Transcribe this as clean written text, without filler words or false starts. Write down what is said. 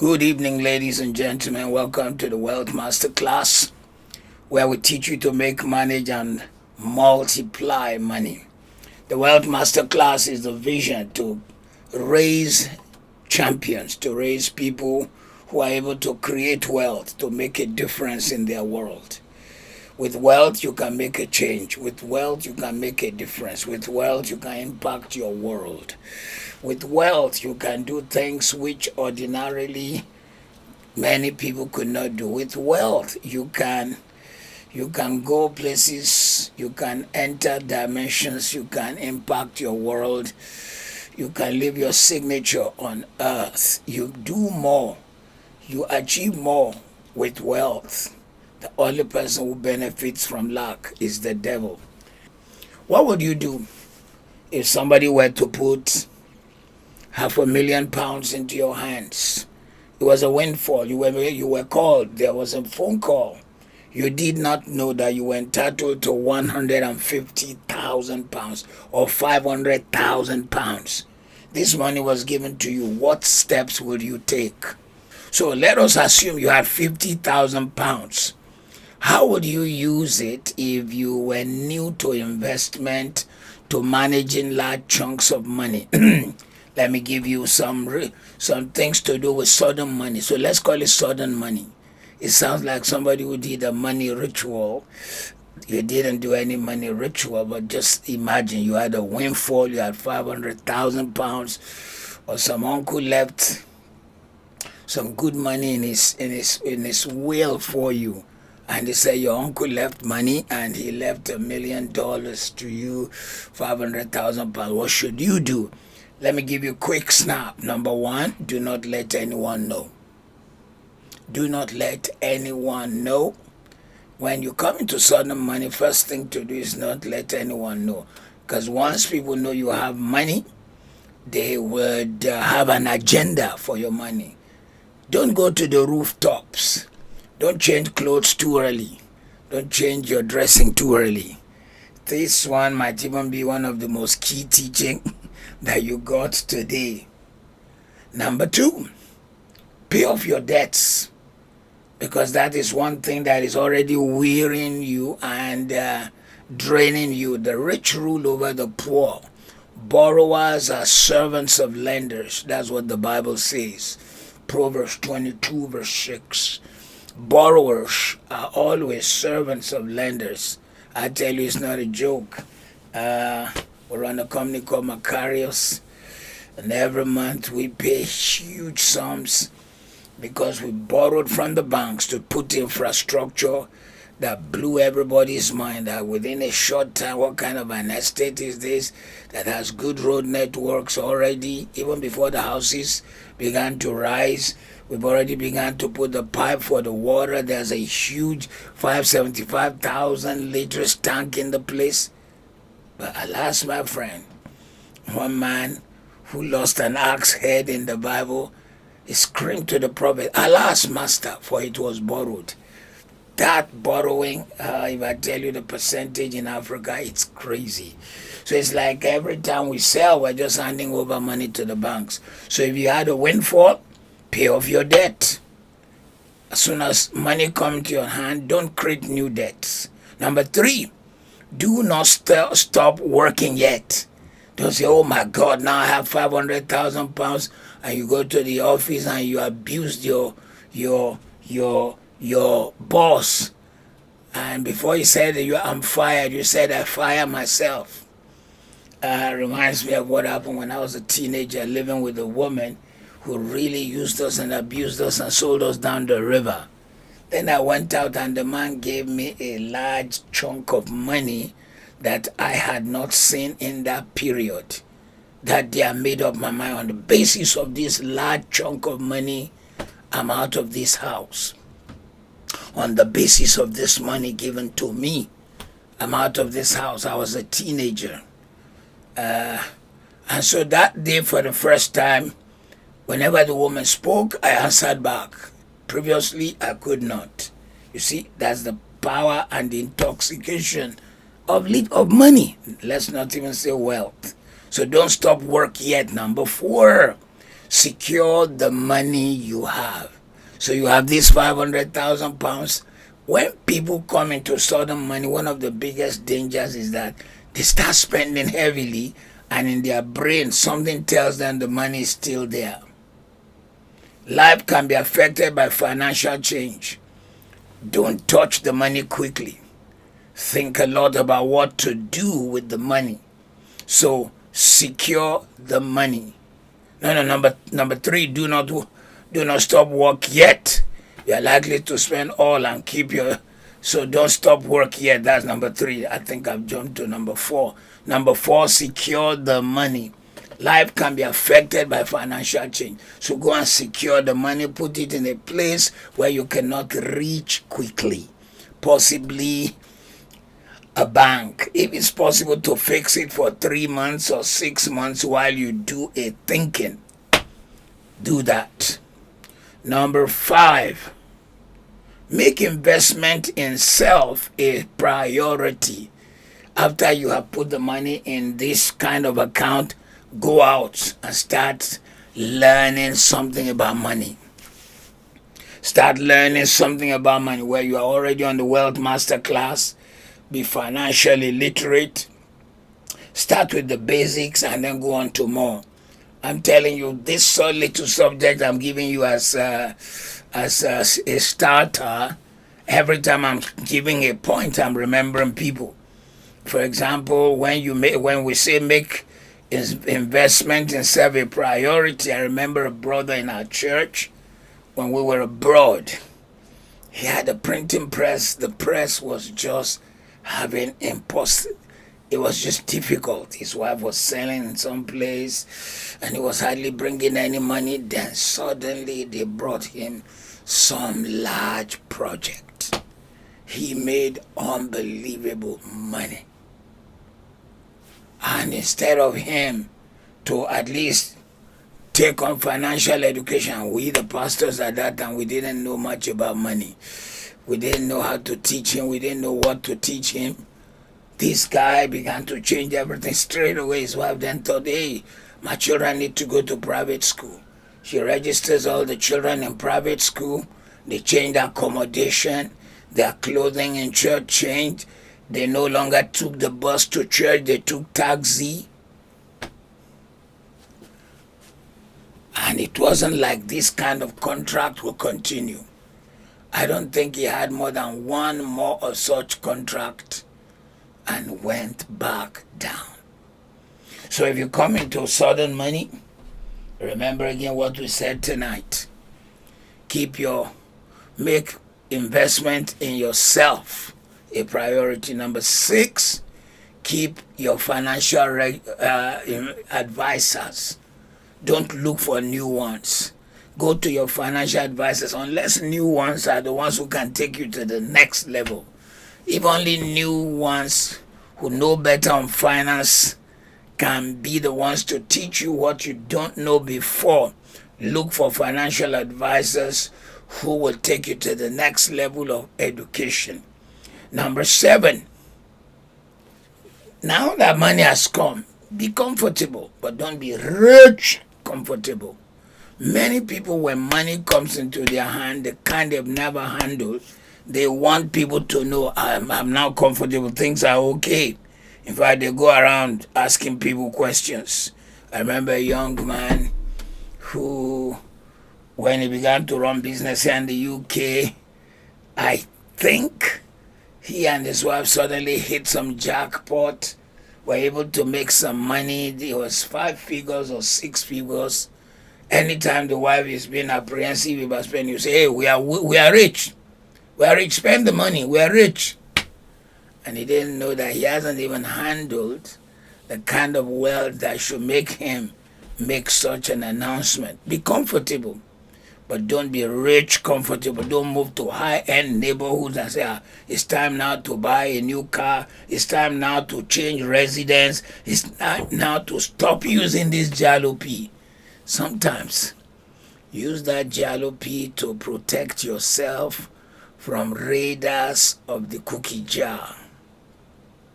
Good evening, ladies and gentlemen. Welcome to the Wealth Master Class, where we teach you to make, manage, and multiply money. The Wealth Master Class is the vision to raise champions, to raise people who are able to create wealth, to make a difference in their world. With wealth, you can make a change. With wealth, you can make a difference. With wealth, you can impact your world. With wealth, you can do things which ordinarily many people could not do. With wealth, you can go places, you can enter dimensions, you can impact your world, you can leave your signature on earth. You do more, you achieve more with wealth. The only person who benefits from lack is the devil. What would you do if somebody were to put £500,000 into your hands? It was a windfall. You were called. There was a phone call. You did not know that you were entitled to £150,000 or £500,000. This money was given to you. What steps will you take? So let us assume you had £50,000. How would you use it if you were new to investment, to managing large chunks of money? Let me give you some things to do with sudden money. So let's call it sudden money. It sounds like somebody who did a money ritual. You didn't do any money ritual, but just imagine you had a windfall, you had £500,000, or some uncle left some good money in his will for you. And they say your uncle left money and he left $1,000,000 to you, £500,000. What should you do? Let me give you a quick snap. Number one, do not let anyone know. Do not let anyone know. When you come into sudden money, first thing to do is not let anyone know. Because once people know you have money, they would have an agenda for your money. Don't go to the rooftops. Don't change clothes too early. Don't change your dressing too early. This one might even be one of the most key teaching that you got today. Number two, pay off your debts, because that is one thing that is already wearing you and draining you. The rich rule over the poor. Borrowers are servants of lenders. That's what the Bible says. Proverbs 22 verse 6. Borrowers are always servants of lenders. I tell you, it's not a joke. We run a company called Macarius, and every month we pay huge sums because we borrowed from the banks to put infrastructure that blew everybody's mind. That within a short time, what kind of an estate is this that has good road networks already? Even before the houses began to rise, we've already begun to put the pipe for the water. There's a huge 575,000 liters tank in the place. But alas, my friend, one man who lost an axe head in the Bible, he screamed to the prophet, "Alas, master, for it was borrowed." That borrowing, if I tell you the percentage in Africa, it's crazy. So it's like every time we sell, we're just handing over money to the banks. So if you had a windfall, pay off your debt. As soon as money comes to your hand, don't create new debts. Number three, do not stop working yet. Don't say, "Oh my God, now I have £500,000," and you go to the office and you abused your boss. And before you said "I'm fired," you said, "I fire myself." Reminds me of what happened when I was a teenager living with a woman who really used us and abused us and sold us down the river. Then I went out and the man gave me a large chunk of money that I had not seen in that period. That day I made up my mind, on the basis of this large chunk of money, I'm out of this house. On the basis of this money given to me, I'm out of this house. I was a teenager. And so that day, for the first time, whenever the woman spoke, I answered back. Previously, I could not. You see, that's the power and the intoxication of money. Let's not even say wealth. So don't stop work yet. Number four, Secure the money you have. So you have this 500,000 pounds. When people come into sudden money, one of the biggest dangers is that they start spending heavily, and in their brain, something tells them the money is still there. Life can be affected by financial change. Don't touch the money quickly. Think a lot about what to do with the money. So secure the money. No, number three, do not stop work yet. You are likely to spend all and keep your, so don't stop work yet. That's number three. I think I've jumped to number four. Number four, secure the money. Life can be affected by financial change. So go and secure the money, put it in a place where you cannot reach quickly. Possibly a bank. If it's possible to fix it for 3 months or 6 months while you do a thinking, do that. Number five, make investment in self a priority. After you have put the money in this kind of account, go out and start learning something about money. Start learning something about money where you are already on the Wealth Master class. Be financially literate. Start with the basics and then go on to more. I'm telling you, this little subject I'm giving you as a starter. Every time I'm giving a point, I'm remembering people. For example, when we say make investment in self a priority, I remember a brother in our church when we were abroad. He had a printing press. The press was just having impossible. It was just difficult. His wife was selling in some place and he was hardly bringing any money. Then suddenly they brought him some large project. He made unbelievable money. And instead of him to at least take on financial education, we the pastors at that time, we didn't know much about money. We didn't know how to teach him. We didn't know what to teach him. This guy began to change everything straight away. His wife then thought, hey, my children need to go to private school. She registers all the children in private school. They changed accommodation. Their clothing in church changed. They no longer took the bus to church. They took taxi. And it wasn't like this kind of contract will continue. I don't think he had more than one more of such contract and went back down. So if you come into sudden money, remember again what we said tonight. Make investment in yourself a priority. Number six, keep your financial advisors. Don't look for new ones. Go to your financial advisors, unless new ones are the ones who can take you to the next level. If only new ones who know better on finance can be the ones to teach you what you don't know before, look for financial advisors who will take you to the next level of education. Number seven, now that money has come, be comfortable, but don't be rich comfortable. Many people, when money comes into their hand, the kind they've never handled, they want people to know, I'm now comfortable, things are okay. In fact, they go around asking people questions. I remember a young man who, when he began to run business here in the UK, I think he and his wife suddenly hit some jackpot, were able to make some money. It was 5 figures or 6 figures. Anytime the wife is being apprehensive about spending, you say, hey, we are rich. We are rich. Spend the money. We are rich. And he didn't know that he hasn't even handled the kind of wealth that should make him make such an announcement. Be comfortable, but don't be rich comfortable. Don't move to high-end neighborhoods and say, it's time now to buy a new car. It's time now to change residence. It's time now to stop using this jalopy. Sometimes use that jalopy to protect yourself from raiders of the cookie jar.